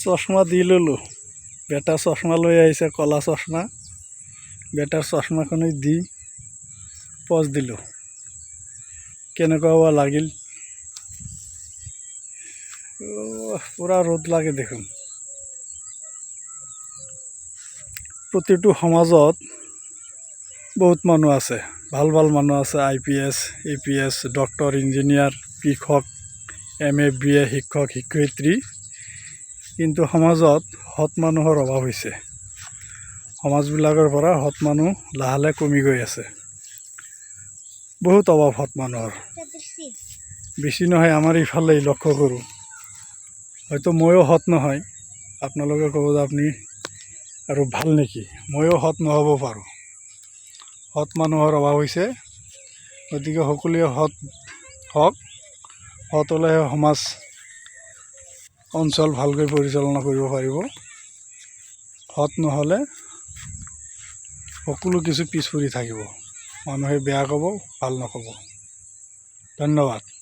চশমা দি ল'লোঁ। বেটা চশমা লৈ আহিছে, কলা চশমা। বেটাৰ চশমাখনি দি পজ দিলোঁ। কেনেকুৱা বা লাগিল? পুৰা ৰ'দ লাগে দেখোন। প্ৰতিটো সমাজত বহুত মানুহ আছে, ভাল ভাল মানুহ আছে। IPS, APS, ডক্টৰ, ইঞ্জিনিয়াৰ, কৃষক, MA, BA, শিক্ষক, শিক্ষয়িত্ৰী। কিন্তু সমাজত সৎ মানুহৰ অভাৱ হৈছে। সমাজবিলাকৰ পৰা সৎ মানুহ লাহে লাহে কমি গৈ আছে। বহুত অভাৱ সৎ মানুহৰ। বেছি নহয়, আমাৰ ইফালে লক্ষ্য কৰোঁ। হয়তো ময়ো সৎ নহয়, আপোনালোকে ক'ব যে আপুনি আৰু ভাল নেকি? ময়ো সৎ নহ'ব পাৰোঁ। সৎ মানুহৰ অভাৱ হৈছে, গতিকে সকলোৱে সৎ হওক। সৎ হ'লেহে সমাজ অঞ্চল ভালকৈ পৰিচালনা কৰিব পাৰিব। সৎ নহ'লে সকলো কিছু পিছ পৰি থাকিব। মানুহে বেয়া ক'ব, ভাল নক'ব। ধন্যবাদ।